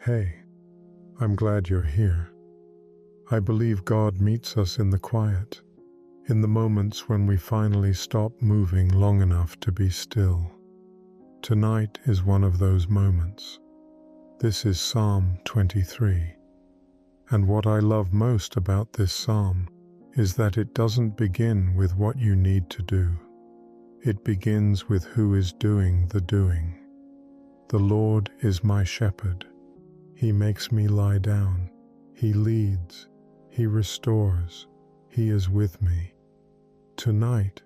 Hey, I'm glad you're here. I believe God meets us in the quiet, in the moments when we finally stop moving long enough to be still. Tonight is one of those moments. This is Psalm 23. And what I love most about this psalm is that it doesn't begin with what you need to do. It begins with who is doing the doing. The Lord is my shepherd. He makes me lie down. He leads. He restores. He is with me. Tonight,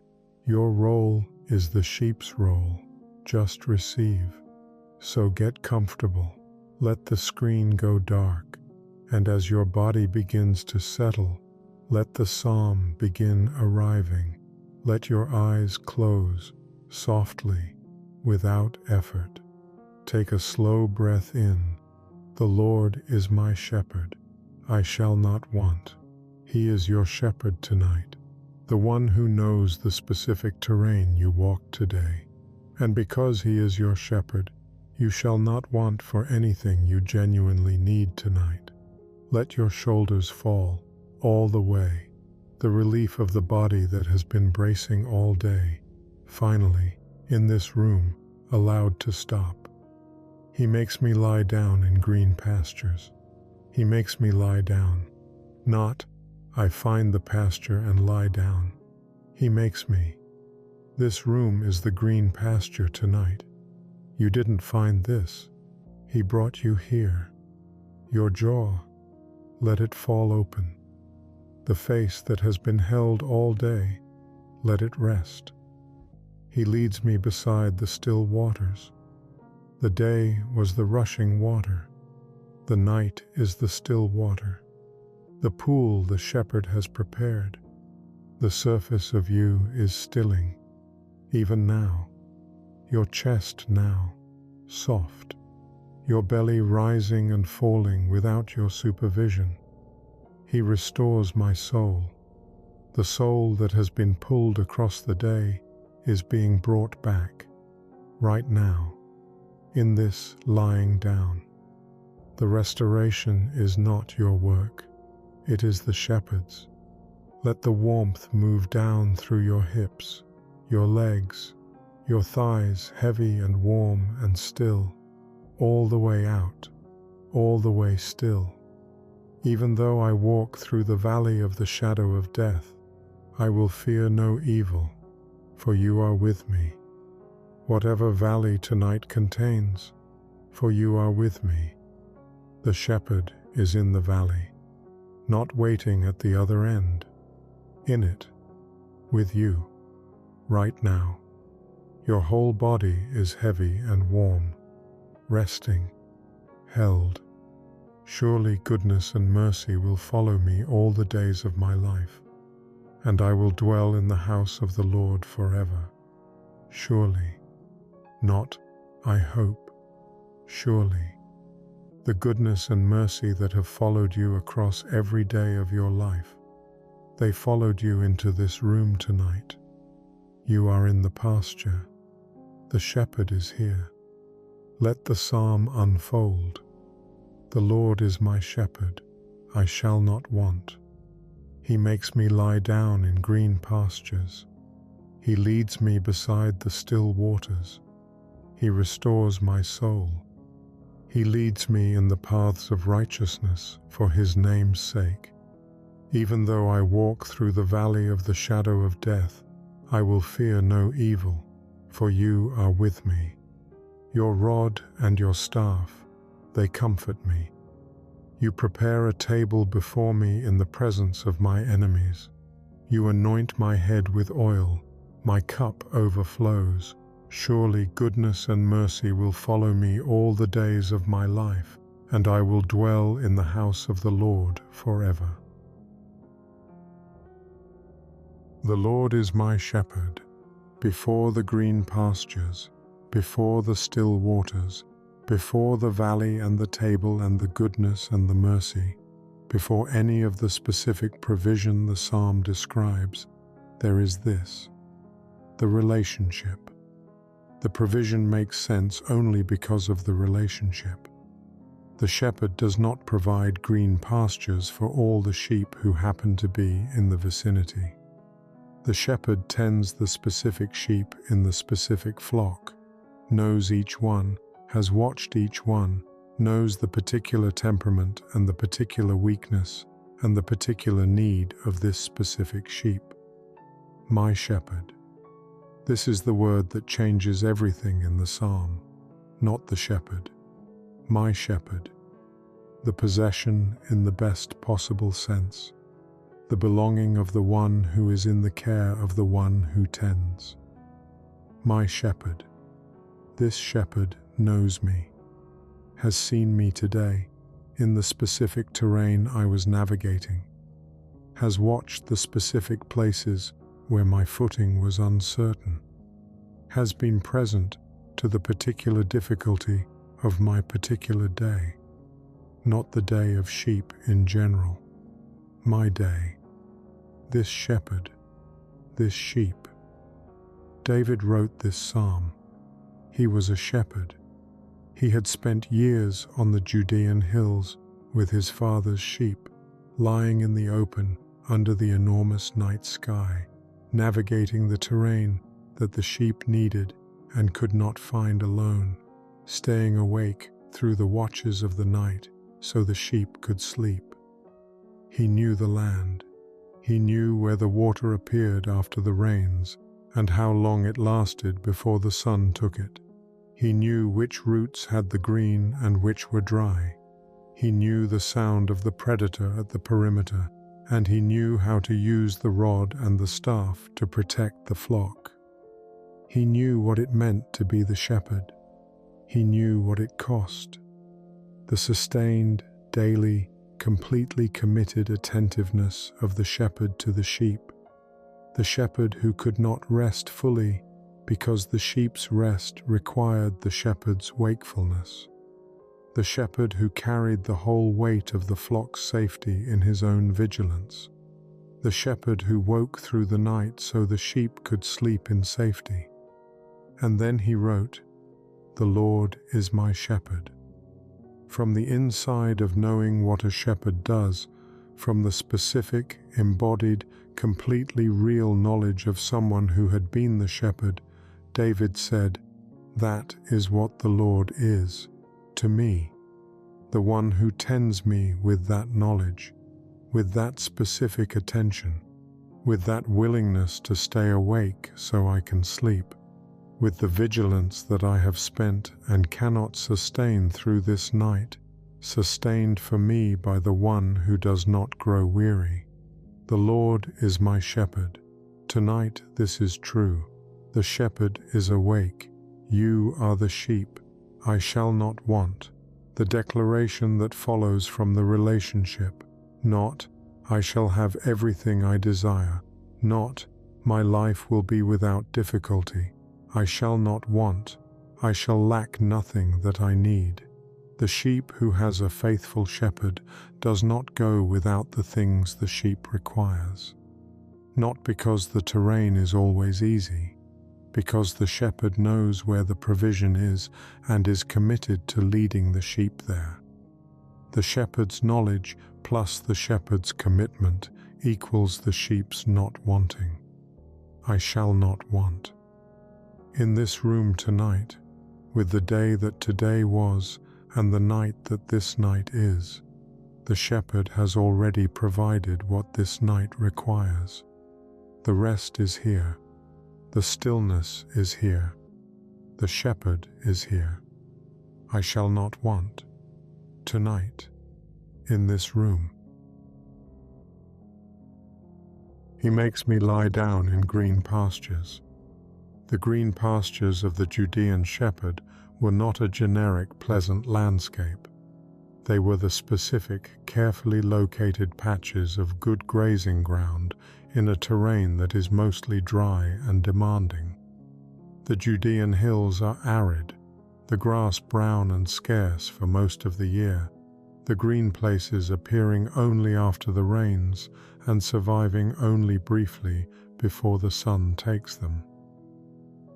your role is the sheep's role. Just receive. So get comfortable. Let the screen go dark. And as your body begins to settle, let the psalm begin arriving. Let your eyes close softly, without effort. Take a slow breath in. The Lord is my shepherd. I shall not want. He is your shepherd tonight, the one who knows the specific terrain you walk today. And because he is your shepherd, you shall not want for anything you genuinely need tonight. Let your shoulders fall all the way, the relief of the body that has been bracing all day, finally, in this room, allowed to stop. He makes me lie down in green pastures. He makes me lie down. Not, I find the pasture and lie down. He makes me. This room is the green pasture tonight. You didn't find this. He brought you here. Your jaw, let it fall open. The face that has been held all day, let it rest. He leads me beside the still waters. The day was the rushing water. The night is the still water. The pool the shepherd has prepared. The surface of you is stilling. Even now, your chest now, soft. Your belly rising and falling without your supervision. He restores my soul. The soul that has been pulled across the day is being brought back, right now, in this lying down. The restoration is not your work. It is the shepherd's. Let the warmth move down through your hips, your legs, your thighs heavy and warm and still, all the way out, all the way still. Even though I walk through the valley of the shadow of death, I will fear no evil, for you are with me. Whatever valley tonight contains, for you are with me. The shepherd is in the valley, not waiting at the other end, in it, with you, right now. Your whole body is heavy and warm, resting, held. Surely goodness and mercy will follow me all the days of my life, and I will dwell in the house of the Lord forever. Surely, not, I hope, surely. The goodness and mercy that have followed you across every day of your life, they followed you into this room tonight. You are in the pasture. The shepherd is here. Let the psalm unfold. The Lord is my shepherd. I shall not want. He makes me lie down in green pastures. He leads me beside the still waters. He restores my soul. He leads me in the paths of righteousness for his name's sake. Even though I walk through the valley of the shadow of death, I will fear no evil, for you are with me. Your rod and your staff, they comfort me. You prepare a table before me in the presence of my enemies. You anoint my head with oil, my cup overflows. Surely goodness and mercy will follow me all the days of my life, and I will dwell in the house of the Lord forever. The Lord is my shepherd. Before the green pastures, before the still waters, before the valley and the table and the goodness and the mercy, before any of the specific provision the psalm describes, there is this, the relationship. The provision makes sense only because of the relationship. The shepherd does not provide green pastures for all the sheep who happen to be in the vicinity. The shepherd tends the specific sheep in the specific flock, knows each one, has watched each one, knows the particular temperament and the particular weakness and the particular need of this specific sheep. My shepherd. This is the word that changes everything in the psalm, not the shepherd. My shepherd. The possession in the best possible sense. The belonging of the one who is in the care of the one who tends. My shepherd. This shepherd knows me, has seen me today in the specific terrain I was navigating, has watched the specific places where my footing was uncertain, has been present to the particular difficulty of my particular day, not the day of sheep in general, my day. This shepherd, this sheep. David wrote this psalm. He was a shepherd. He had spent years on the Judean hills with his father's sheep, lying in the open under the enormous night sky, navigating the terrain that the sheep needed and could not find alone, staying awake through the watches of the night so the sheep could sleep. He knew the land. He knew where the water appeared after the rains and how long it lasted before the sun took it. He knew which roots had the green and which were dry. He knew the sound of the predator at the perimeter, and he knew how to use the rod and the staff to protect the flock. He knew what it meant to be the shepherd. He knew what it cost. The sustained, daily, completely committed attentiveness of the shepherd to the sheep. The shepherd who could not rest fully because the sheep's rest required the shepherd's wakefulness. The shepherd who carried the whole weight of the flock's safety in his own vigilance. The shepherd who woke through the night so the sheep could sleep in safety. And then he wrote, "The Lord is my shepherd." From the inside of knowing what a shepherd does, from the specific, embodied, completely real knowledge of someone who had been the shepherd, David said, "That is what the Lord is to me, the one who tends me with that knowledge, with that specific attention, with that willingness to stay awake so I can sleep, with the vigilance that I have spent and cannot sustain through this night, sustained for me by the one who does not grow weary. The Lord is my shepherd. Tonight this is true. The shepherd is awake. You are the sheep. I shall not want. The declaration that follows from the relationship. Not, I shall have everything I desire. Not, my life will be without difficulty. I shall not want. I shall lack nothing that I need. The sheep who has a faithful shepherd does not go without the things the sheep requires. Not because the terrain is always easy, because the shepherd knows where the provision is and is committed to leading the sheep there. The shepherd's knowledge plus the shepherd's commitment equals the sheep's not wanting. I shall not want. In this room tonight, with the day that today was and the night that this night is, the shepherd has already provided what this night requires. The rest is here. The stillness is here. The shepherd is here. I shall not want. Tonight, in this room. He makes me lie down in green pastures. The green pastures of the Judean shepherd were not a generic pleasant landscape. They were the specific, carefully located patches of good grazing ground in a terrain that is mostly dry and demanding. The Judean hills are arid, the grass brown and scarce for most of the year, the green places appearing only after the rains and surviving only briefly before the sun takes them.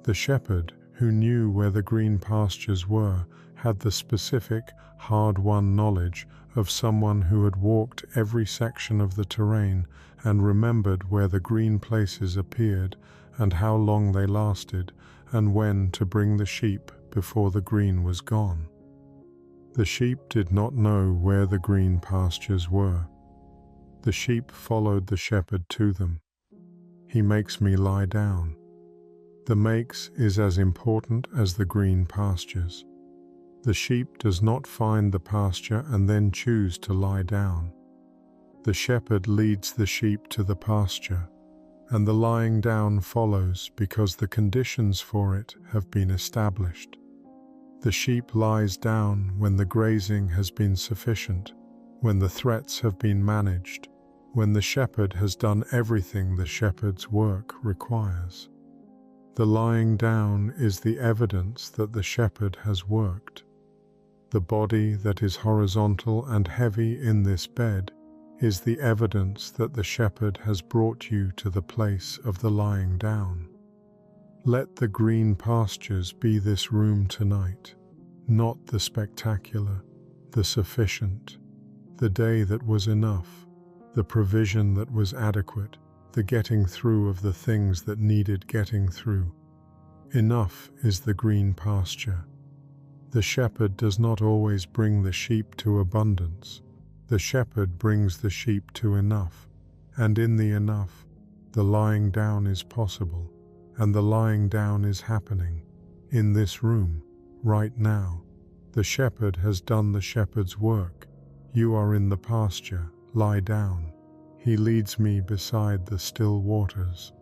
The shepherd, who knew where the green pastures were, had the specific, hard-won knowledge of someone who had walked every section of the terrain and remembered where the green places appeared and how long they lasted and when to bring the sheep before the green was gone. The sheep did not know where the green pastures were. The sheep followed the shepherd to them. He makes me lie down. The makes is as important as the green pastures. The sheep does not find the pasture and then choose to lie down. The shepherd leads the sheep to the pasture, and the lying down follows because the conditions for it have been established. The sheep lies down when the grazing has been sufficient, when the threats have been managed, when the shepherd has done everything the shepherd's work requires. The lying down is the evidence that the shepherd has worked. The body that is horizontal and heavy in this bed is the evidence that the shepherd has brought you to the place of the lying down. Let the green pastures be this room tonight, not the spectacular, the sufficient, the day that was enough, the provision that was adequate, the getting through of the things that needed getting through. Enough is the green pasture. The shepherd does not always bring the sheep to abundance. The shepherd brings the sheep to enough, and in the enough, the lying down is possible, and the lying down is happening, in this room, right now. The shepherd has done the shepherd's work. You are in the pasture, lie down. He leads me beside the still waters,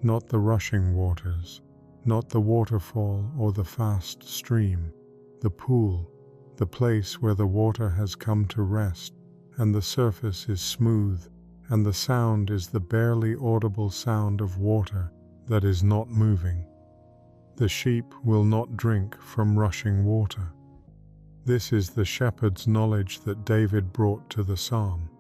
not the rushing waters, not the waterfall or the fast stream, the pool, the place where the water has come to rest, and the surface is smooth, and the sound is the barely audible sound of water that is not moving. The sheep will not drink from rushing water. This is the shepherd's knowledge that David brought to the psalm,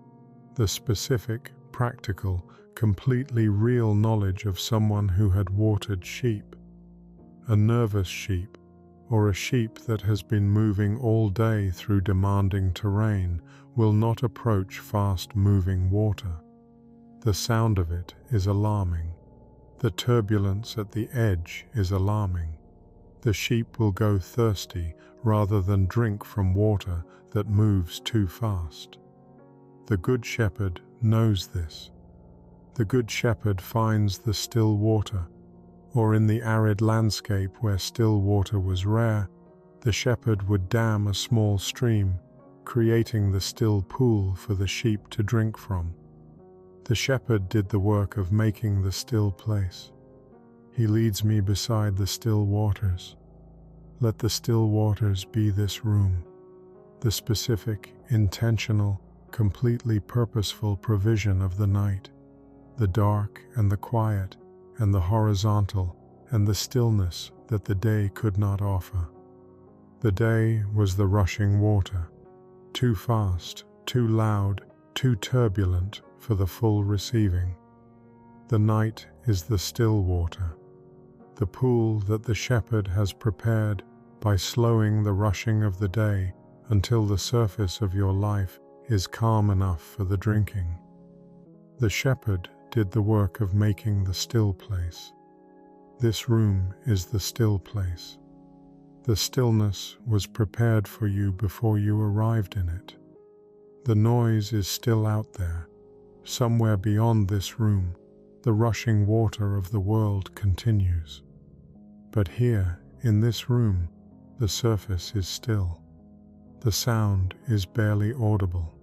the specific, practical, completely real knowledge of someone who had watered sheep. A nervous sheep, or a sheep that has been moving all day through demanding terrain, will not approach fast-moving water. The sound of it is alarming. The turbulence at the edge is alarming. The sheep will go thirsty rather than drink from water that moves too fast. The Good Shepherd knows this. The Good Shepherd finds the still water, or in the arid landscape where still water was rare, the shepherd would dam a small stream, creating the still pool for the sheep to drink from. The shepherd did the work of making the still place. He leads me beside the still waters. Let the still waters be this room, the specific, intentional, completely purposeful provision of the night, the dark and the quiet, and the horizontal, and the stillness that the day could not offer. The day was the rushing water, too fast, too loud, too turbulent for the full receiving. The night is the still water, the pool that the shepherd has prepared by slowing the rushing of the day until the surface of your life is calm enough for the drinking. The shepherd did the work of making the still place. This room is the still place. The stillness was prepared for you before you arrived in it. The noise is still out there. Somewhere beyond this room, the rushing water of the world continues. But here, in this room, the surface is still. The sound is barely audible,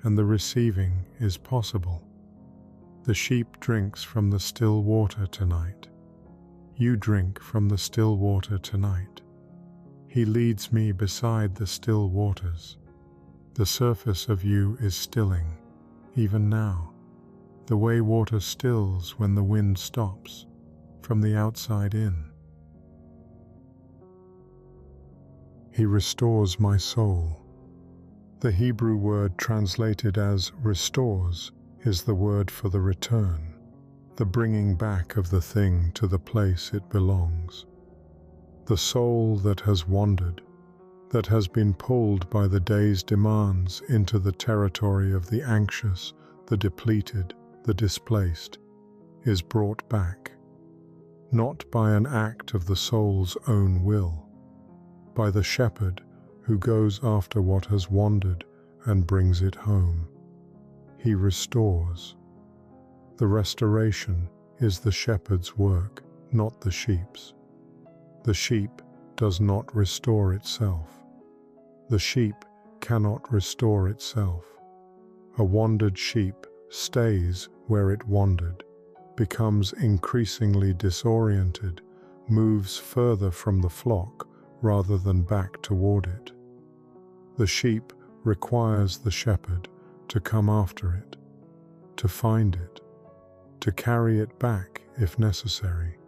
and the receiving is possible. The sheep drinks from the still water tonight. You drink from the still water tonight. He leads me beside the still waters. The surface of you is stilling, even now, the way water stills when the wind stops, from the outside in. He restores my soul. The Hebrew word translated as restores is the word for the return, the bringing back of the thing to the place it belongs. The soul that has wandered, that has been pulled by the day's demands into the territory of the anxious, the depleted, the displaced, is brought back, not by an act of the soul's own will, by the shepherd who goes after what has wandered and brings it home. He restores. The restoration is the shepherd's work, not the sheep's. The sheep does not restore itself. The sheep cannot restore itself. A wandered sheep stays where it wandered, becomes increasingly disoriented, moves further from the flock rather than back toward it. The sheep requires the shepherd to come after it, to find it, to carry it back if necessary.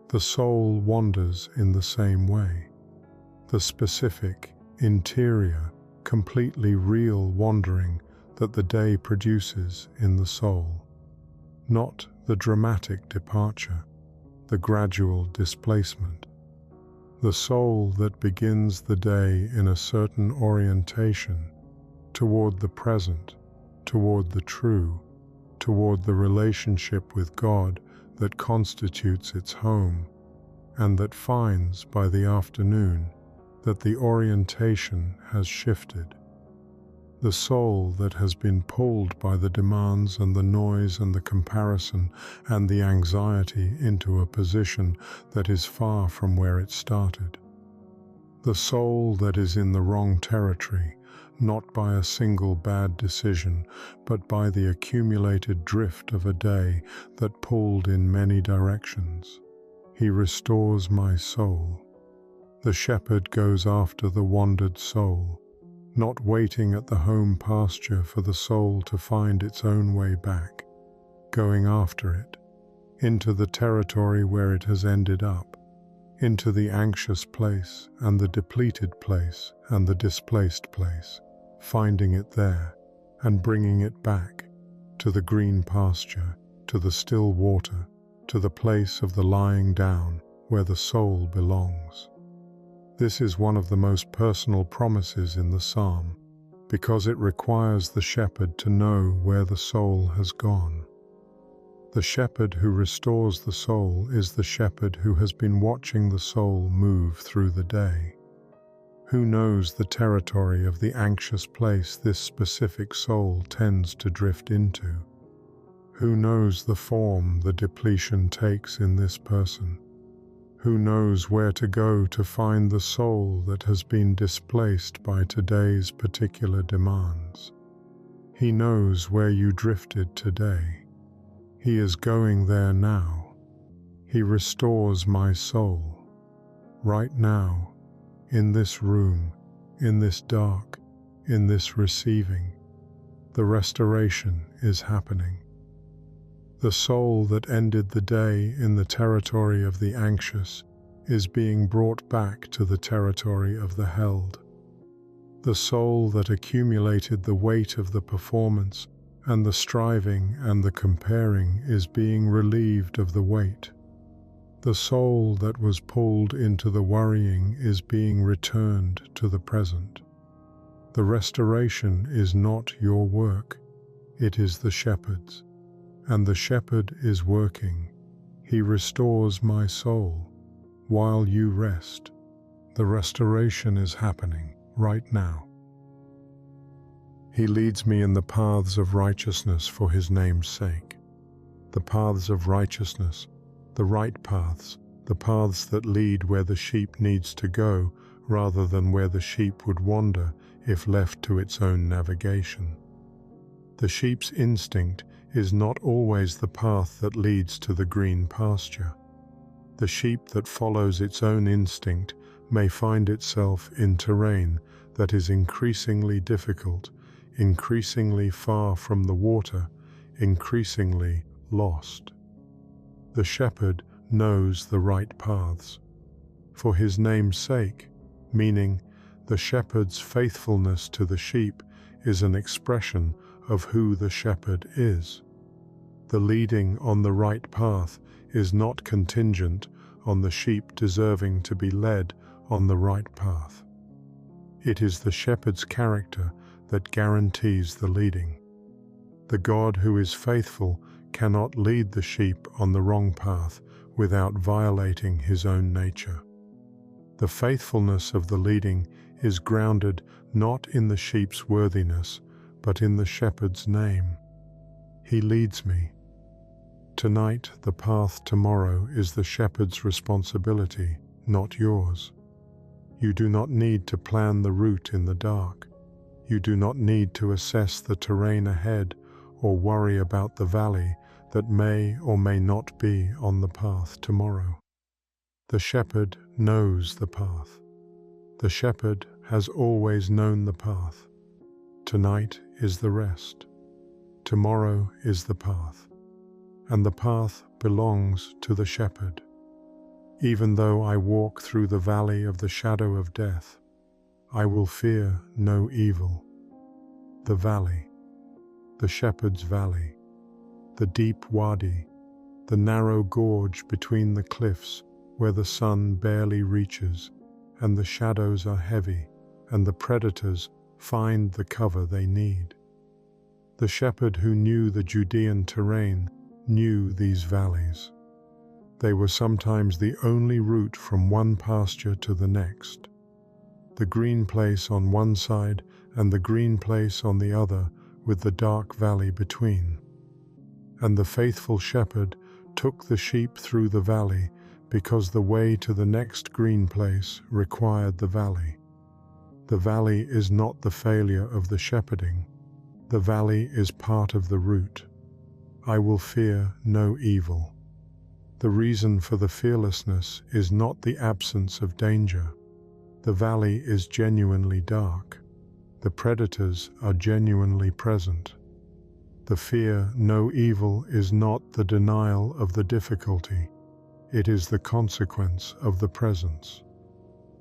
The soul wanders in the same way. The specific, interior, completely real wandering that the day produces in the soul, not the dramatic departure, the gradual displacement. The soul that begins the day in a certain orientation toward the present, toward the true, toward the relationship with God that constitutes its home, and that finds by the afternoon that the orientation has shifted. The soul that has been pulled by the demands and the noise and the comparison and the anxiety into a position that is far from where it started. The soul that is in the wrong territory, not by a single bad decision, but by the accumulated drift of a day that pulled in many directions. He restores my soul. The shepherd goes after the wandered soul, not waiting at the home pasture for the soul to find its own way back, going after it, into the territory where it has ended up, into the anxious place and the depleted place and the displaced place, finding it there and bringing it back to the green pasture, to the still water, to the place of the lying down where the soul belongs. This is one of the most personal promises in the psalm, because it requires the shepherd to know where the soul has gone. The shepherd who restores the soul is the shepherd who has been watching the soul move through the day. Who knows the territory of the anxious place this specific soul tends to drift into? Who knows the form the depletion takes in this person? Who knows where to go to find the soul that has been displaced by today's particular demands? He knows where you drifted today. He is going there now. He restores my soul. Right now, in this room, in this dark, in this receiving, the restoration is happening. The soul that ended the day in the territory of the anxious is being brought back to the territory of the held. The soul that accumulated the weight of the performance and the striving and the comparing is being relieved of the weight. The soul that was pulled into the worrying is being returned to the present. The restoration is not your work, it is the shepherd's. And the shepherd is working. He restores my soul. While you rest, the restoration is happening right now. He leads me in the paths of righteousness for his name's sake. The paths of righteousness, the right paths, the paths that lead where the sheep needs to go rather than where the sheep would wander if left to its own navigation. The sheep's instinct is not always the path that leads to the green pasture. The sheep that follows its own instinct may find itself in terrain that is increasingly difficult, increasingly far from the water, increasingly lost. The shepherd knows the right paths. For his name's sake, meaning the shepherd's faithfulness to the sheep is an expression of who the shepherd is. The leading on the right path is not contingent on the sheep deserving to be led on the right path. It is the shepherd's character that guarantees the leading. The God who is faithful cannot lead the sheep on the wrong path without violating his own nature. The faithfulness of the leading is grounded not in the sheep's worthiness, but in the shepherd's name. He leads me. Tonight, the path tomorrow is the shepherd's responsibility, not yours. You do not need to plan the route in the dark. You do not need to assess the terrain ahead or worry about the valley that may or may not be on the path tomorrow. The shepherd knows the path. The shepherd has always known the path. Tonight is the rest. Tomorrow is the path. And the path belongs to the shepherd. Even though I walk through the valley of the shadow of death, I will fear no evil. The valley, the shepherd's valley, the deep wadi, the narrow gorge between the cliffs where the sun barely reaches, and the shadows are heavy, and the predators find the cover they need. The shepherd who knew the Judean terrain knew these valleys. They were sometimes the only route from one pasture to the next. The green place on one side and the green place on the other, with the dark valley between. And the faithful shepherd took the sheep through the valley because the way to the next green place required the valley. The valley is not the failure of the shepherding. The valley is part of the route. I will fear no evil. The reason for the fearlessness is not the absence of danger. The valley is genuinely dark. The predators are genuinely present. The fear no evil is not the denial of the difficulty. It is the consequence of the presence.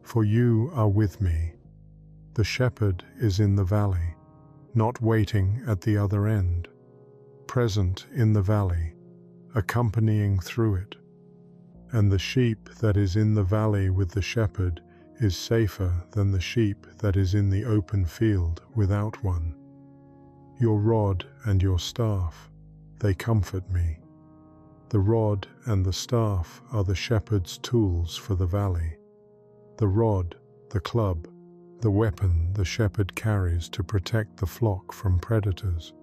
For you are with me. The shepherd is in the valley, not waiting at the other end, present in the valley, accompanying through it. And the sheep that is in the valley with the shepherd is safer than the sheep that is in the open field without one. Your rod and your staff, they comfort me. The rod and the staff are the shepherd's tools for the valley. The rod, the club, the weapon the shepherd carries to protect the flock from predators.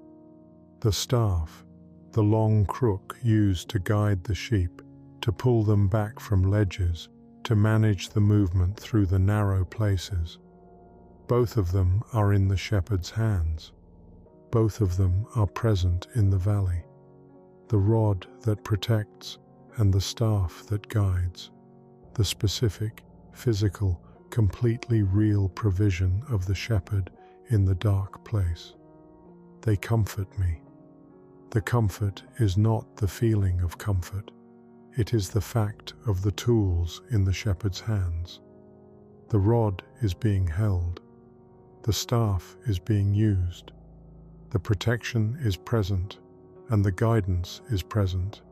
The staff, the long crook used to guide the sheep, to pull them back from ledges, to manage the movement through the narrow places. Both of them are in the shepherd's hands. Both of them are present in the valley. The rod that protects and the staff that guides. The specific, physical, completely real provision of the shepherd in the dark place. They comfort me. The comfort is not the feeling of comfort. It is the fact of the tools in the shepherd's hands. The rod is being held. The staff is being used. The protection is present, and the guidance is present,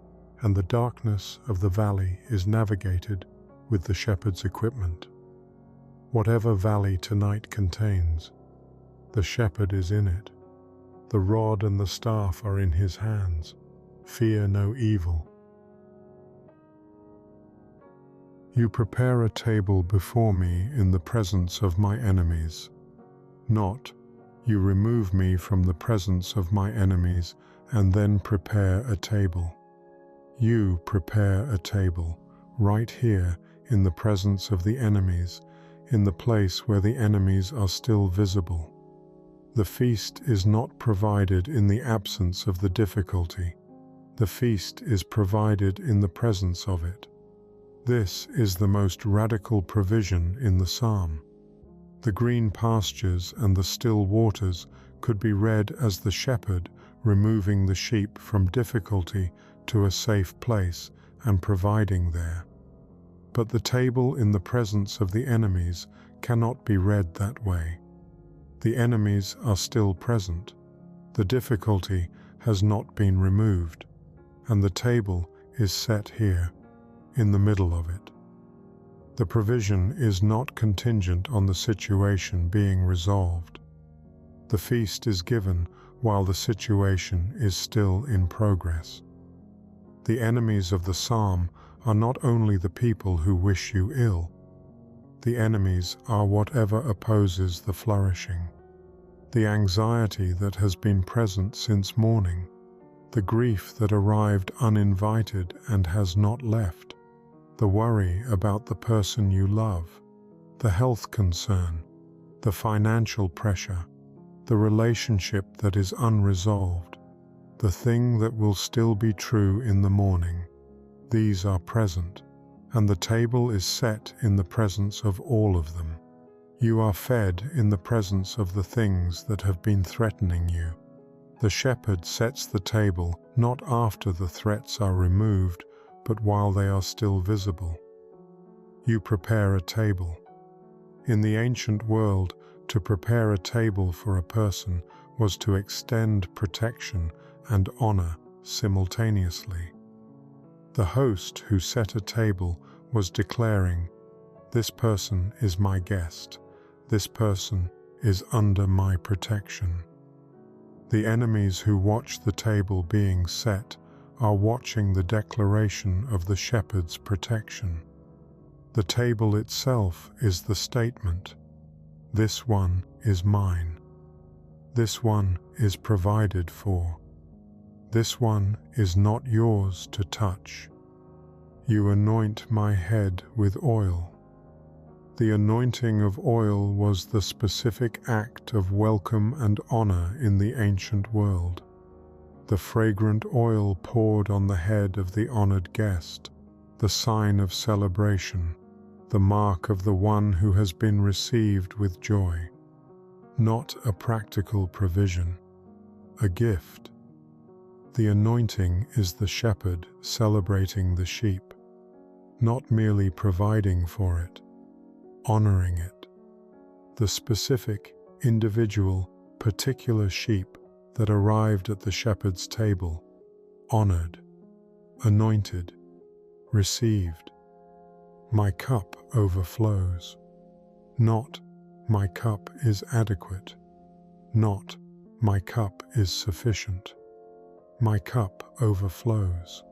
and the darkness of the valley is navigated with the shepherd's equipment. Whatever valley tonight contains, the shepherd is in it. The rod and the staff are in his hands. Fear no evil. You prepare a table before me in the presence of my enemies. Not, you remove me from the presence of my enemies and then prepare a table. You prepare a table right here in the presence of the enemies, in the place where the enemies are still visible. The feast is not provided in the absence of the difficulty. The feast is provided in the presence of it. This is the most radical provision in the psalm. The green pastures and the still waters could be read as the shepherd removing the sheep from difficulty to a safe place and providing there. But the table in the presence of the enemies cannot be read that way. The enemies are still present. The difficulty has not been removed, and the table is set here. in the middle of it. The provision is not contingent on the situation being resolved. The feast is given while the situation is still in progress. The enemies of the psalm are not only the people who wish you ill. The enemies are whatever opposes the flourishing. The anxiety that has been present since morning, the grief that arrived uninvited and has not left, the worry about the person you love, the health concern, the financial pressure, the relationship that is unresolved, the thing that will still be true in the morning. These are present, and the table is set in the presence of all of them. You are fed in the presence of the things that have been threatening you. The shepherd sets the table not after the threats are removed, but while they are still visible. You prepare a table. In the ancient world, to prepare a table for a person was to extend protection and honor simultaneously. The host who set a table was declaring, "This person is my guest. This person is under my protection." The enemies who watch the table being set are watching the declaration of the shepherd's protection. The table itself is the statement, "This one is mine. This one is provided for. This one is not yours to touch. You anoint my head with oil." The anointing of oil was the specific act of welcome and honor in the ancient world. The fragrant oil poured on the head of the honored guest, the sign of celebration, the mark of the one who has been received with joy. Not a practical provision, a gift. The anointing is the shepherd celebrating the sheep, not merely providing for it, honoring it. The specific, individual, particular sheep that arrived at the shepherd's table, honored, anointed, received. My cup overflows. Not, my cup is adequate. Not, my cup is sufficient. My cup overflows.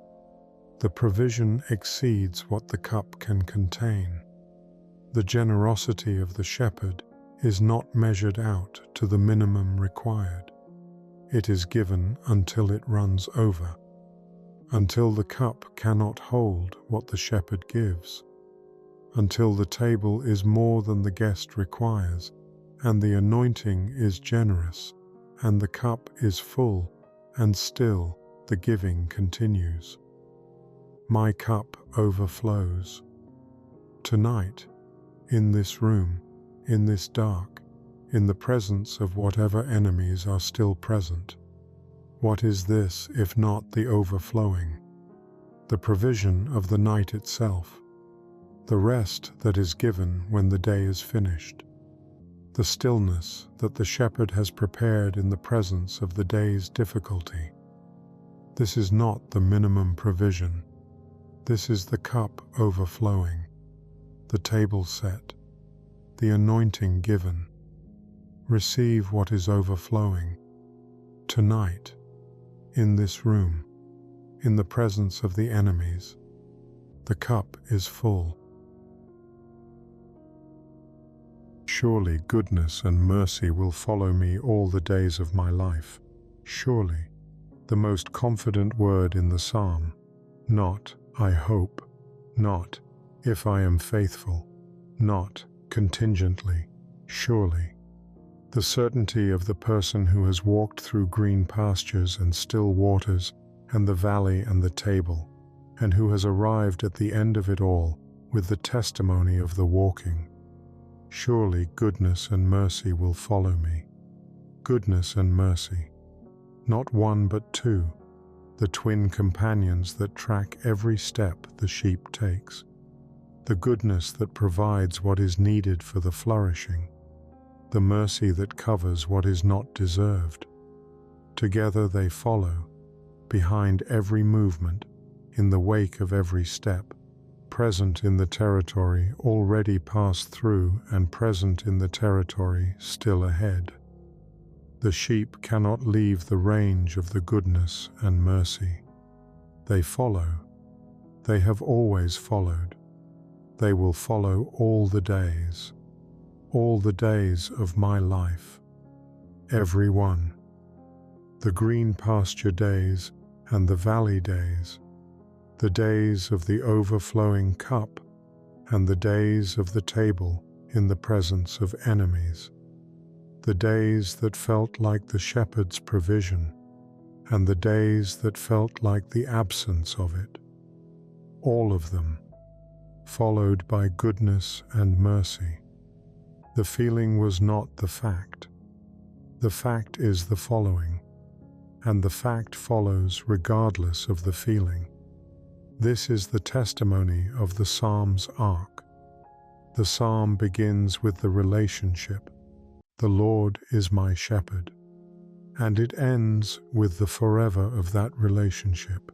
The provision exceeds what the cup can contain. The generosity of the shepherd is not measured out to the minimum required. It is given until it runs over, until the cup cannot hold what the shepherd gives, until the table is more than the guest requires, and the anointing is generous, and the cup is full, and still the giving continues. My cup overflows. Tonight, in this room, in this dark, in the presence of whatever enemies are still present, what is this if not the overflowing, the provision of the night itself, the rest that is given when the day is finished, the stillness that the shepherd has prepared in the presence of the day's difficulty? This is not the minimum provision. This is the cup overflowing, the table set, the anointing given. Receive what is overflowing. Tonight, in this room, in the presence of the enemies, the cup is full. Surely goodness and mercy will follow me all the days of my life. Surely, the most confident word in the psalm, not I hope, not if I am faithful, not contingently, surely. The certainty of the person who has walked through green pastures and still waters, and the valley and the table, and who has arrived at the end of it all with the testimony of the walking. Surely goodness and mercy will follow me. Goodness and mercy. Not one but two, the twin companions that track every step the sheep takes. The goodness that provides what is needed for the flourishing. The mercy that covers what is not deserved. Together they follow, behind every movement, in the wake of every step. present in the territory already passed through and present in the territory still ahead. The sheep cannot leave the range of the goodness and mercy. They follow. They have always followed. They will follow all the days of my life. Every one. The green pasture days and the valley days, the days of the overflowing cup and the days of the table in the presence of enemies, the days that felt like the shepherd's provision and the days that felt like the absence of it, all of them followed by goodness and mercy. The feeling was not the fact. The fact is the following, and the fact follows regardless of the feeling. This is the testimony of the Psalm's arc. The Psalm begins with the relationship, "The Lord is my shepherd," and it ends with the forever of that relationship.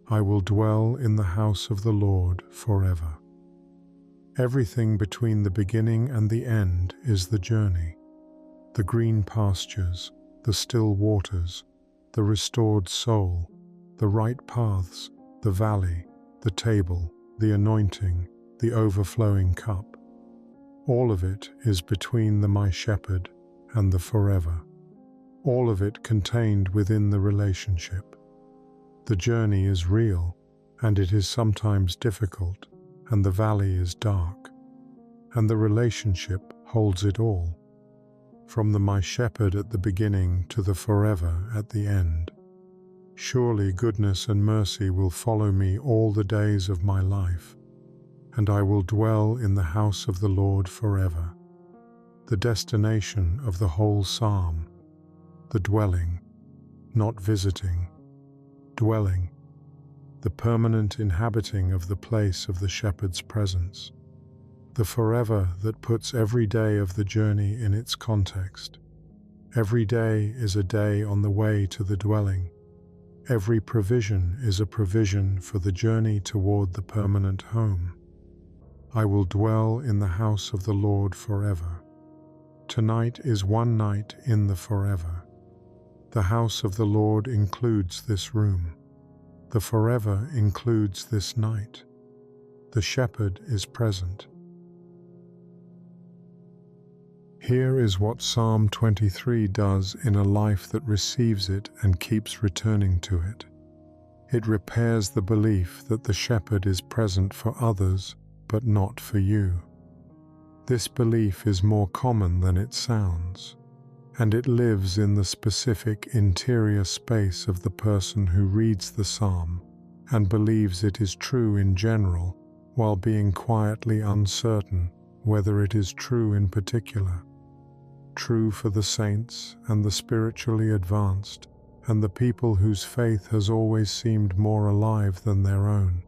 "I will dwell in the house of the Lord forever." Everything between the beginning and the end is the journey. The green pastures, the still waters, the restored soul, the right paths, the valley, the table, the anointing, the overflowing cup. All of it is between the my shepherd and the forever. All of it contained within the relationship. The journey is real, and it is sometimes difficult, and the valley is dark, and the relationship holds it all. From the my shepherd at the beginning to the forever at the end. Surely goodness and mercy will follow me all the days of my life, and I will dwell in the house of the Lord forever. The destination of the whole psalm, the dwelling, not visiting, dwelling, the permanent inhabiting of the place of the shepherd's presence, the forever that puts every day of the journey in its context. Every day is a day on the way to the dwelling. Every provision is a provision for the journey toward the permanent home. I will dwell in the house of the Lord forever. Tonight is one night in the forever. The house of the Lord includes this room. The forever includes this night. The shepherd is present. Here is what Psalm 23 does in a life that receives it and keeps returning to it. It repairs the belief that the shepherd is present for others, but not for you. This belief is more common than it sounds, and it lives in the specific interior space of the person who reads the psalm and believes it is true in general, while being quietly uncertain whether it is true in particular. True for the saints and the spiritually advanced and the people whose faith has always seemed more alive than their own.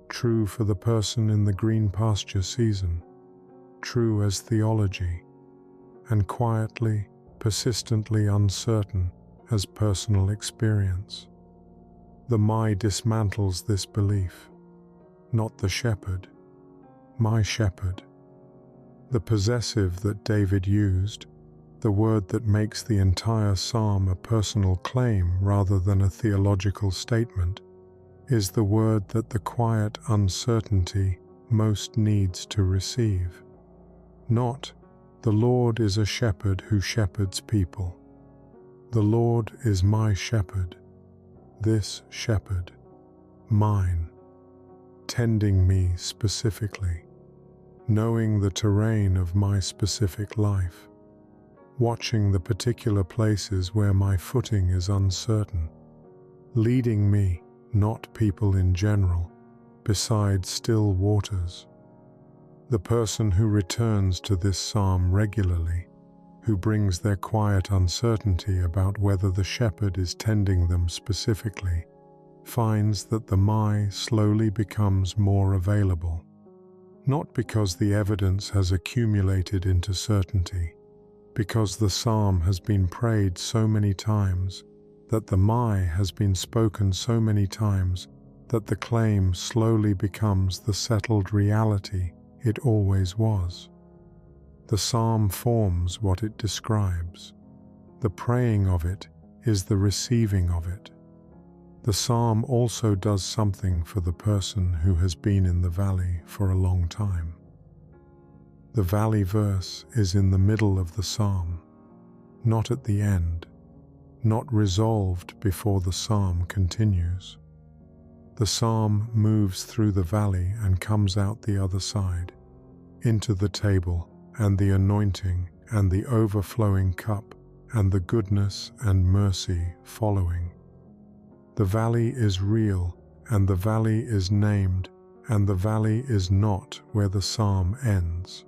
True for the person in the green pasture season. True as theology, and quietly, persistently uncertain as personal experience. The my dismantles this belief, not the shepherd, my shepherd. The possessive that David used, the word that makes the entire psalm a personal claim rather than a theological statement, is the word that the quiet uncertainty most needs to receive. Not, the Lord is a shepherd who shepherds people. The Lord is my shepherd, this shepherd, mine, tending me specifically, knowing the terrain of my specific life, watching the particular places where my footing is uncertain, leading me, not people in general, beside still waters. The person who returns to this psalm regularly, who brings their quiet uncertainty about whether the shepherd is tending them specifically, finds that the my slowly becomes more available, not because the evidence has accumulated into certainty, because the psalm has been prayed so many times, that the my has been spoken so many times, that the claim slowly becomes the settled reality it always was. The psalm forms what it describes. The praying of it is the receiving of it. The psalm also does something for the person who has been in the valley for a long time. The valley verse is in the middle of the psalm, not at the end, not resolved before the psalm continues. The psalm moves through the valley and comes out the other side, into the table and the anointing and the overflowing cup and the goodness and mercy following. The valley is real, and the valley is named, and the valley is not where the psalm ends.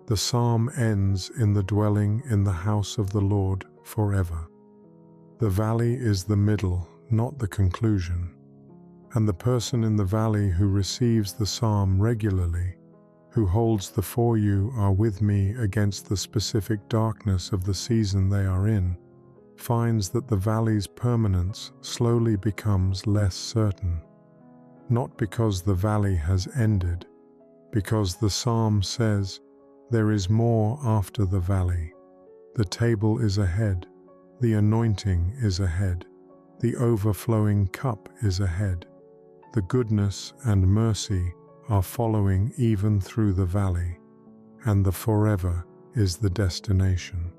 The psalm ends in the dwelling in the house of the Lord forever. The valley is the middle, not the conclusion. And the person in the valley who receives the psalm regularly, who holds the "for you are with me" against the specific darkness of the season they are in, finds that the valley's permanence slowly becomes less certain. Not because the valley has ended, because the psalm says, there is more after the valley. The table is ahead, the anointing is ahead, the overflowing cup is ahead. The goodness and mercy are following even through the valley, and the forever is the destination.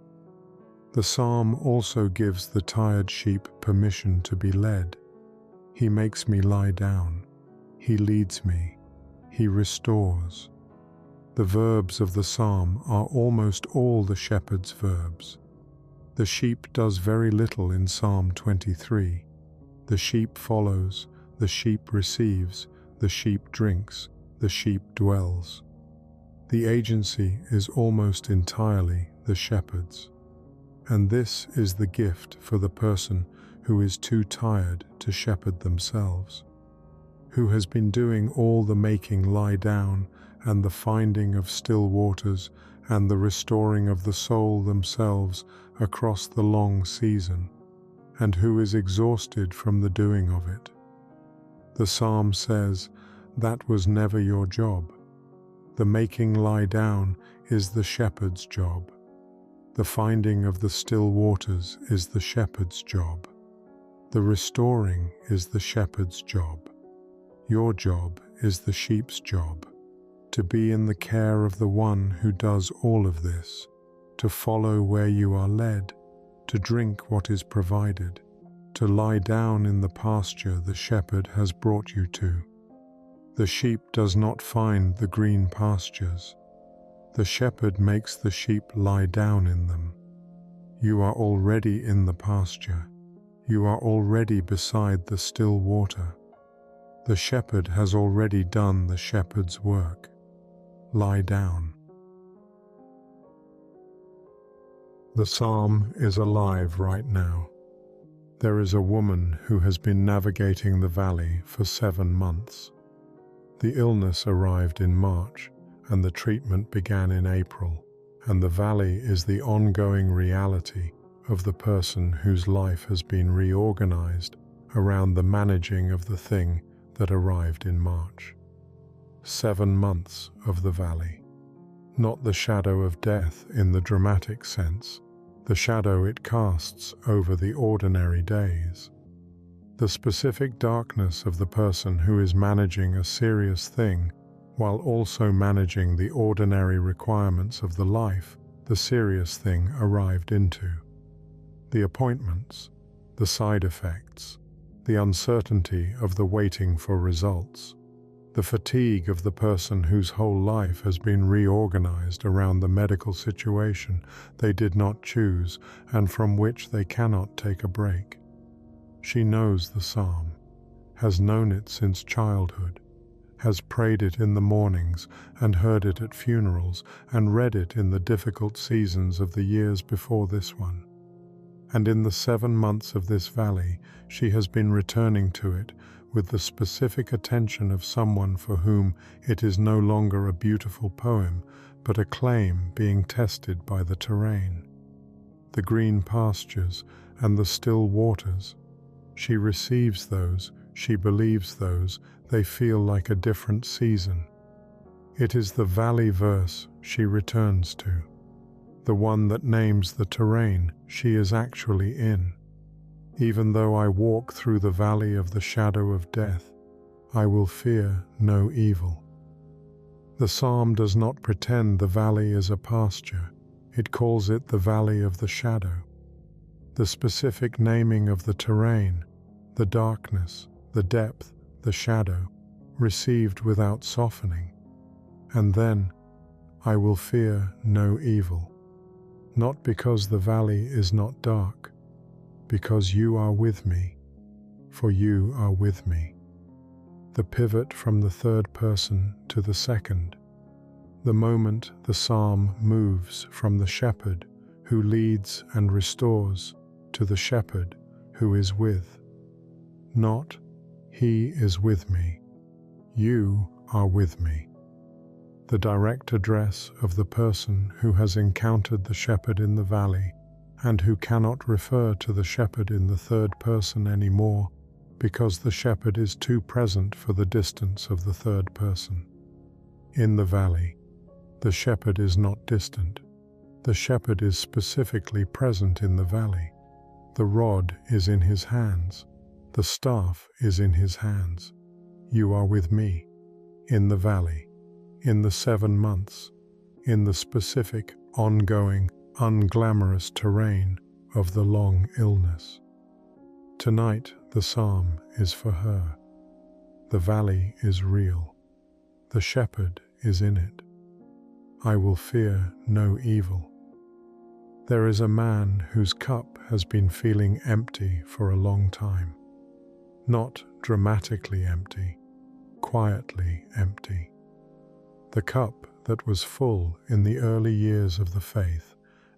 The psalm also gives the tired sheep permission to be led. He makes me lie down. He leads me. He restores. The verbs of the psalm are almost all the shepherd's verbs. The sheep does very little in Psalm 23. The sheep follows, the sheep receives, the sheep drinks, the sheep dwells. The agency is almost entirely the shepherd's. And this is the gift for the person who is too tired to shepherd themselves, who has been doing all the making lie down and the finding of still waters and the restoring of the soul themselves across the long season, and who is exhausted from the doing of it. The psalm says, that was never your job. The making lie down is the shepherd's job. The finding of the still waters is the shepherd's job. The restoring is the shepherd's job. Your job is the sheep's job, to be in the care of the one who does all of this, to follow where you are led, to drink what is provided, to lie down in the pasture the shepherd has brought you to. The sheep does not find the green pastures. The shepherd makes the sheep lie down in them. You are already in the pasture. You are already beside the still water. The shepherd has already done the shepherd's work. Lie down. The psalm is alive right now. There is a woman who has been navigating the valley for 7 months. The illness arrived in March, and the treatment began in April, and the valley is the ongoing reality of the person whose life has been reorganized around the managing of the thing that arrived in March. 7 months of the valley. Not the shadow of death in the dramatic sense, the shadow it casts over the ordinary days. The specific darkness of the person who is managing a serious thing while also managing the ordinary requirements of the life the serious thing arrived into. The appointments, the side effects, the uncertainty of the waiting for results, the fatigue of the person whose whole life has been reorganized around the medical situation they did not choose and from which they cannot take a break. She knows the psalm, has known it since childhood, has prayed it in the mornings and heard it at funerals and read it in the difficult seasons of the years before this one. And in the 7 months of this valley, she has been returning to it with the specific attention of someone for whom it is no longer a beautiful poem, but a claim being tested by the terrain. The green pastures and the still waters. She receives those she believes those, they feel like a different season. It is the valley verse she returns to, the one that names the terrain she is actually in. Even though I walk through the valley of the shadow of death, I will fear no evil. The psalm does not pretend the valley is a pasture. It calls it the valley of the shadow. The specific naming of the terrain, the darkness, the depth, the shadow, received without softening. And then, I will fear no evil. Not because the valley is not dark, because you are with me, for you are with me. The pivot from the third person to the second. The moment the psalm moves from the shepherd who leads and restores to the shepherd who is with. Not, he is with me, you are with me. The direct address of the person who has encountered the shepherd in the valley and who cannot refer to the shepherd in the third person anymore because the shepherd is too present for the distance of the third person. In the valley, the shepherd is not distant. The shepherd is specifically present in the valley. The rod is in his hands. The staff is in his hands. You are with me, in the valley, in the 7 months, in the specific, ongoing, unglamorous terrain of the long illness. Tonight, the psalm is for her. The valley is real. The shepherd is in it. I will fear no evil. There is a man whose cup has been feeling empty for a long time. Not dramatically empty, quietly empty. The cup that was full in the early years of the faith,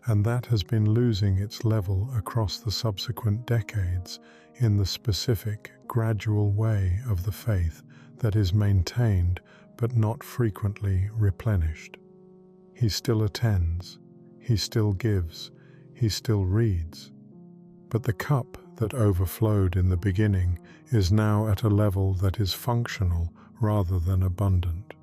and that has been losing its level across the subsequent decades in the specific, gradual way of the faith that is maintained but not frequently replenished. He still attends, he still gives, he still reads. But the cup that overflowed in the beginning is now at a level that is functional rather than abundant.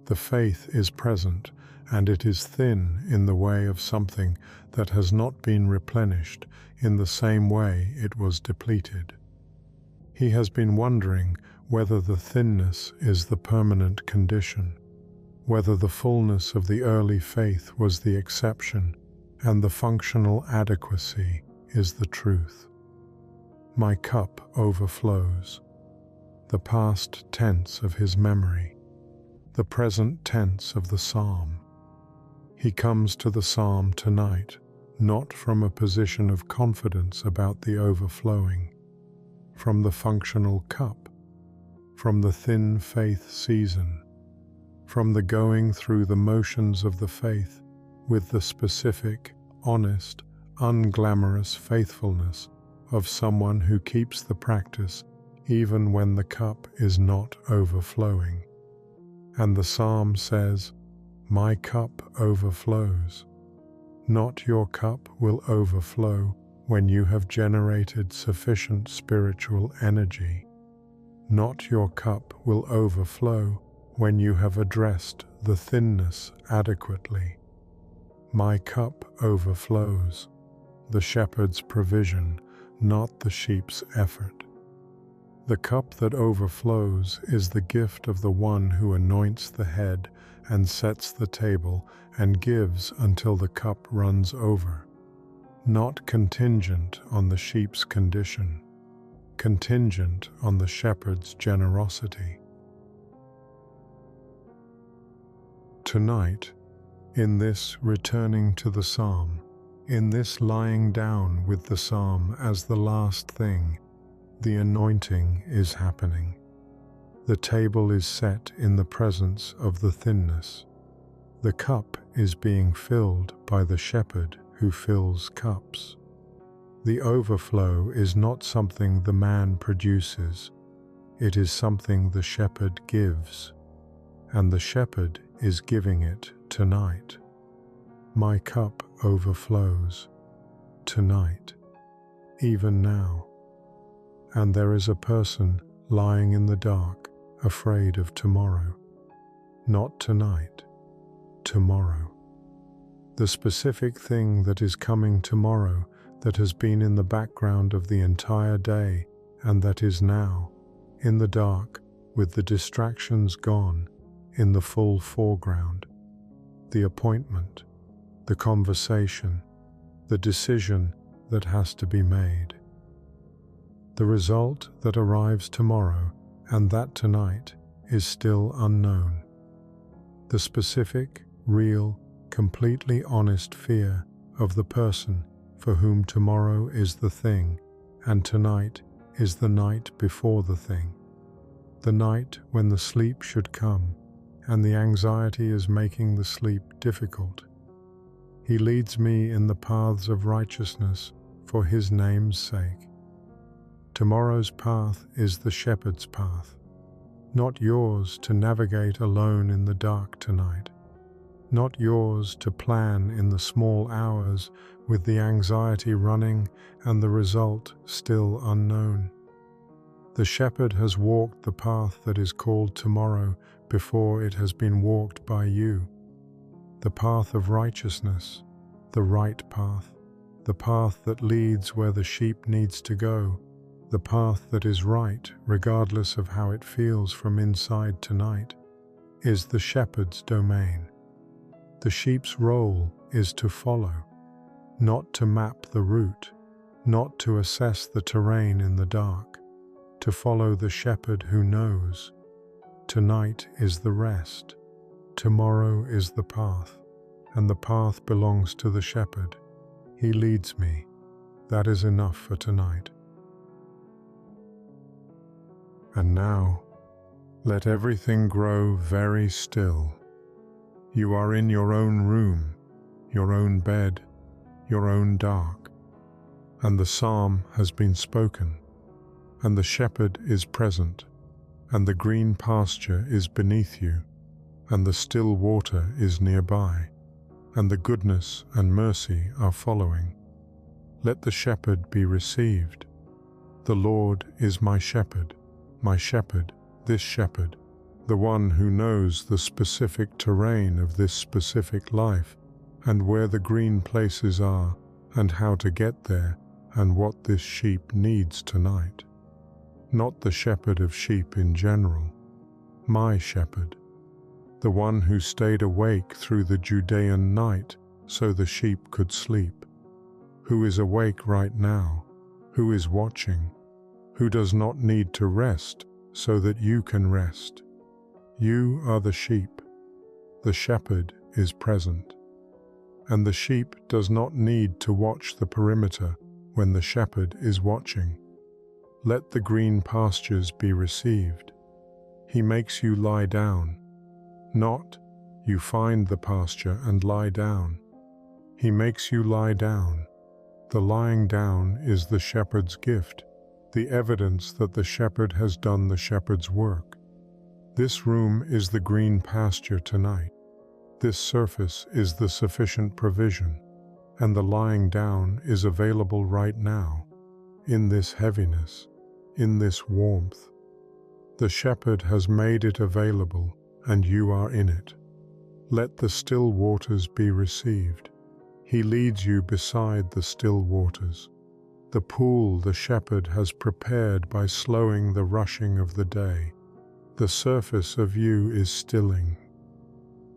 The faith is present, and it is thin in the way of something that has not been replenished in the same way it was depleted. He has been wondering whether the thinness is the permanent condition, whether the fullness of the early faith was the exception and the functional adequacy is the truth. My cup overflows. The past tense of his memory, the present tense of the psalm. He comes to the psalm tonight, not from a position of confidence about the overflowing, from the functional cup, from the thin faith season, from the going through the motions of the faith with the specific, honest, unglamorous faithfulness of someone who keeps the practice even when the cup is not overflowing. And the psalm says, "My cup overflows." Not your cup will overflow when you have generated sufficient spiritual energy. Not your cup will overflow when you have addressed the thinness adequately. My cup overflows, the shepherd's provision, not the sheep's effort. The cup that overflows is the gift of the one who anoints the head and sets the table and gives until the cup runs over, not contingent on the sheep's condition, contingent on the shepherd's generosity. Tonight, in this returning to the psalm, in this lying down with the psalm as the last thing, the anointing is happening. The table is set in the presence of the thinness. The cup is being filled by the shepherd who fills cups. The overflow is not something the man produces. It is something the shepherd gives, and the shepherd is giving it tonight. My cup overflows tonight, even now. and there is a person lying in the dark, afraid of tomorrow. Not tonight, tomorrow. The specific thing that is coming tomorrow, that has been in the background of the entire day, and that is now, in the dark, with the distractions gone, in the full foreground. The appointment, the conversation, the decision that has to be made. The result that arrives tomorrow, and that tonight, is still unknown. The specific, real, completely honest fear of the person for whom tomorrow is the thing, and tonight is the night before the thing. The night when the sleep should come, and the anxiety is making the sleep difficult. He leads me in the paths of righteousness for his name's sake. Tomorrow's path is the shepherd's path, not yours to navigate alone in the dark tonight, not yours to plan in the small hours with the anxiety running and the result still unknown. The shepherd has walked the path that is called tomorrow before it has been walked by you. The path of righteousness, the right path, the path that leads where the sheep needs to go, the path that is right regardless of how it feels from inside tonight, is the shepherd's domain. The sheep's role is to follow, not to map the route, not to assess the terrain in the dark, to follow the shepherd who knows. Tonight is the rest, tomorrow is the path, and the path belongs to the shepherd. He leads me. That is enough for tonight. And now, let everything grow very still. You are in your own room, your own bed, your own dark, and the psalm has been spoken, and the shepherd is present, and the green pasture is beneath you, and the still water is nearby, and the goodness and mercy are following. Let the shepherd be received. The Lord is my shepherd, this shepherd, the one who knows the specific terrain of this specific life, and where the green places are, and how to get there, and what this sheep needs tonight. Not the shepherd of sheep in general, my shepherd, the one who stayed awake through the Judean night so the sheep could sleep, who is awake right now, who is watching, who does not need to rest so that you can rest. You are the sheep. The shepherd is present. And the sheep does not need to watch the perimeter when the shepherd is watching. Let the green pastures be received. He makes you lie down. Not, you find the pasture and lie down. He makes you lie down. The lying down is the shepherd's gift, the evidence that the shepherd has done the shepherd's work. This room is the green pasture tonight. This surface is the sufficient provision, and the lying down is available right now, in this heaviness, in this warmth. The shepherd has made it available, and you are in it. Let the still waters be received. He leads you beside the still waters, the pool the shepherd has prepared by slowing the rushing of the day. The surface of you is stilling.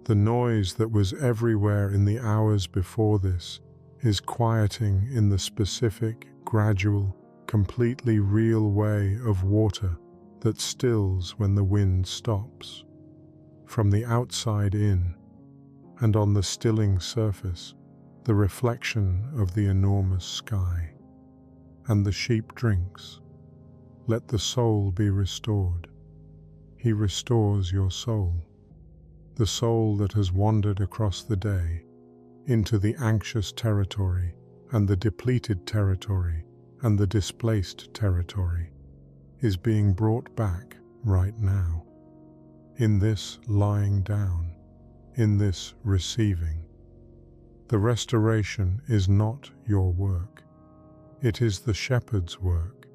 The noise that was everywhere in the hours before this is quieting in the specific, gradual, completely real way of water that stills when the wind stops. From the outside in, and on the stilling surface, the reflection of the enormous sky. And the sheep drinks. Let the soul be restored. He restores your soul, the soul that has wandered across the day into the anxious territory and the depleted territory and the displaced territory, is being brought back right now, in this lying down, in this receiving. The restoration is not your work. It is the shepherd's work,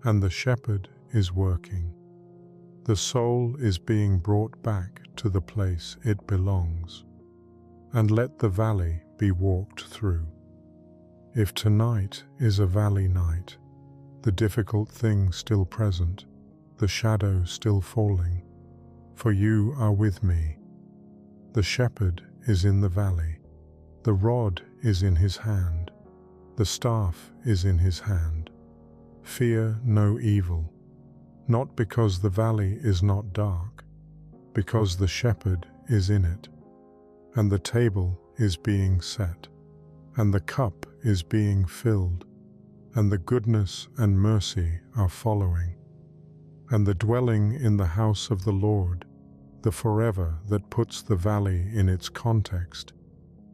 and the shepherd is working. The soul is being brought back to the place it belongs, and let the valley be walked through. If tonight is a valley night, the difficult thing still present, the shadow still falling, for you are with me. The shepherd is in the valley, the rod is in his hand, the staff is in his hand. Fear no evil, not because the valley is not dark, because the shepherd is in it, and the table is being set, and the cup is being filled, and the goodness and mercy are following, and the dwelling in the house of the Lord, the forever that puts the valley in its context,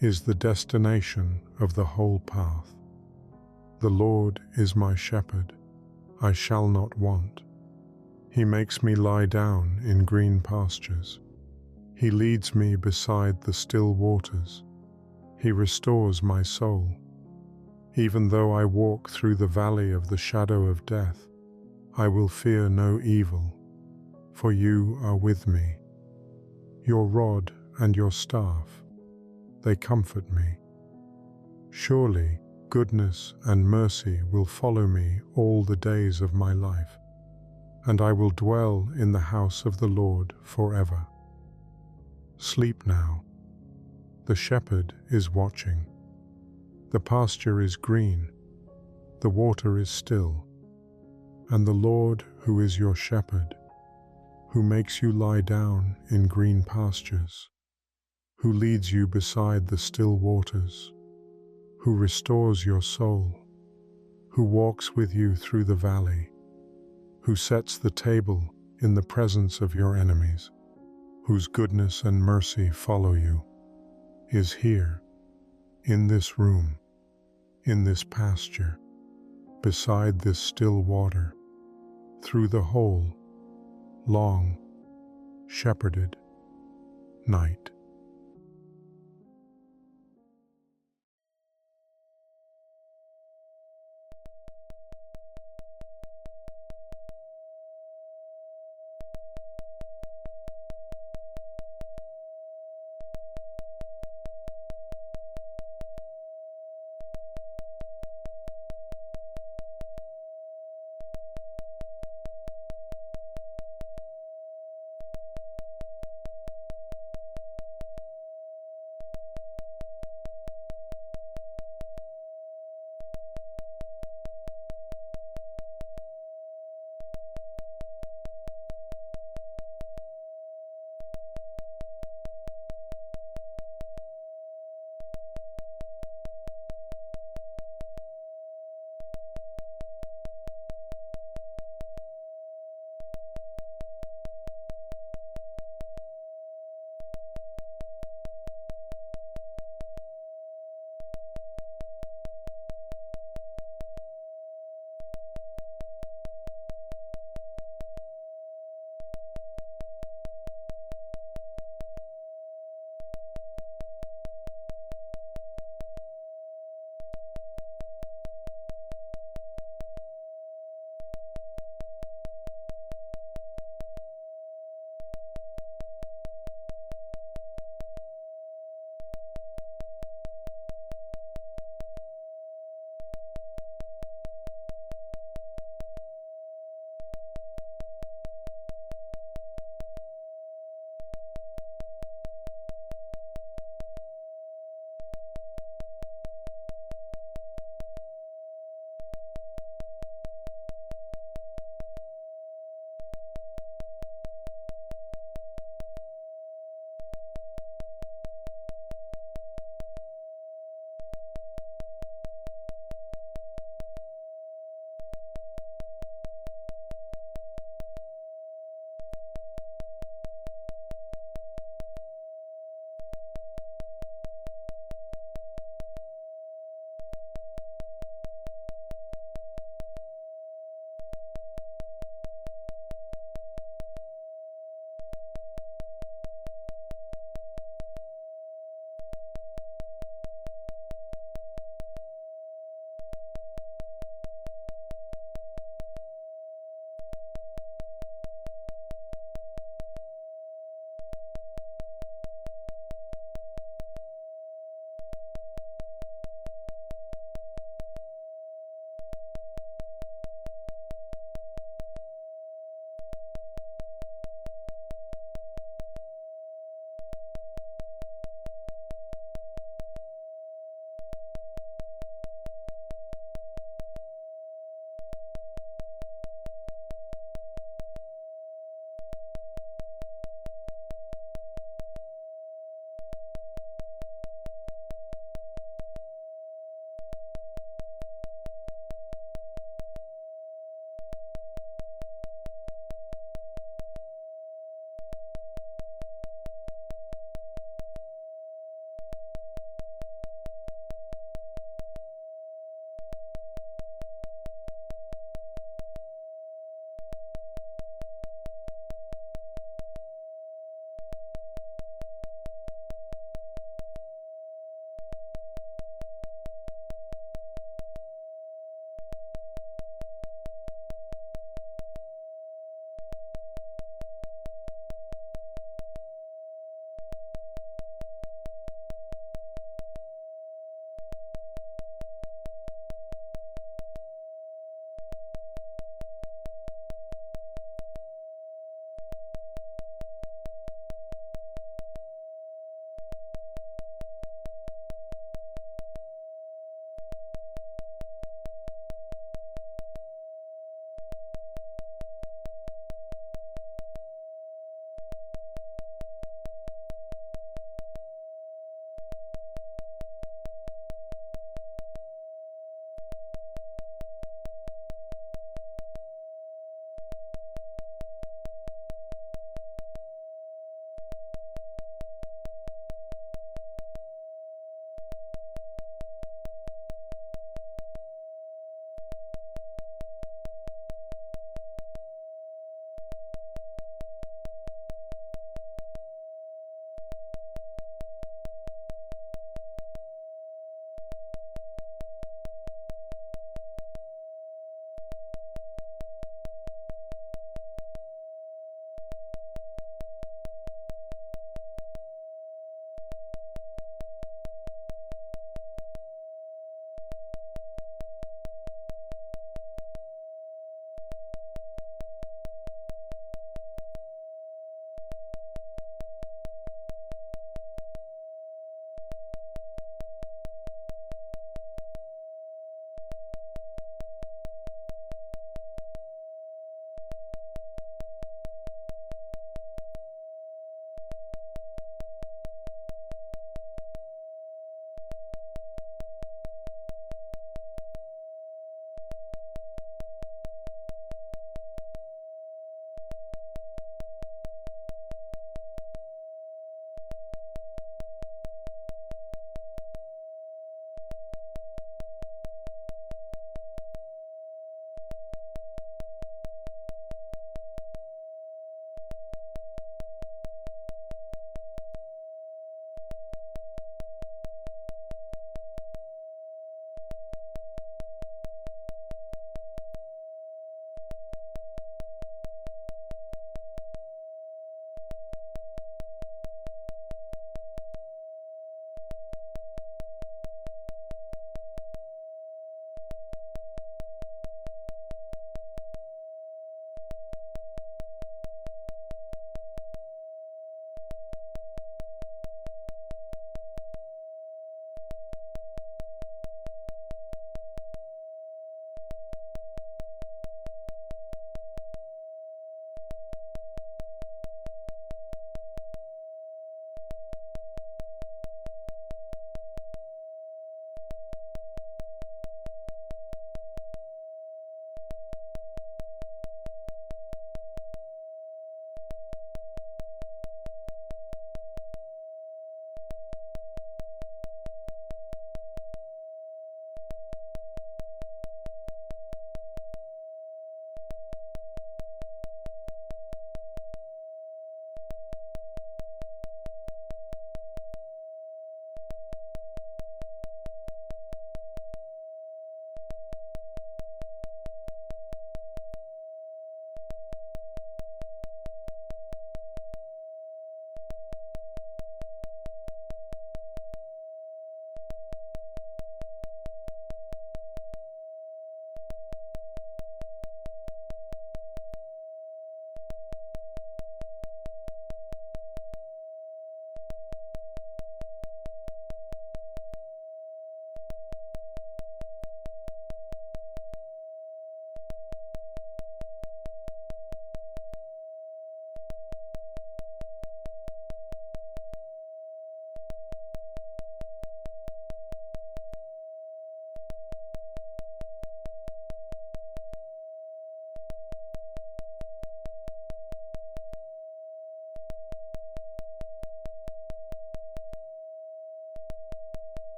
is the destination of the whole path. The Lord is my shepherd, I shall not want. He makes me lie down in green pastures. He leads me beside the still waters. He restores my soul. Even though I walk through the valley of the shadow of death, I will fear no evil, for you are with me. Your rod and your staff, they comfort me. Surely goodness and mercy will follow me all the days of my life, and I will dwell in the house of the Lord forever. Sleep now. The shepherd is watching. The pasture is green, the water is still, and the Lord, who is your shepherd, who makes you lie down in green pastures, who leads you beside the still waters, who restores your soul, who walks with you through the valley, who sets the table in the presence of your enemies, whose goodness and mercy follow you, is here, in this room, in this pasture, beside this still water, through the whole, long, shepherded night.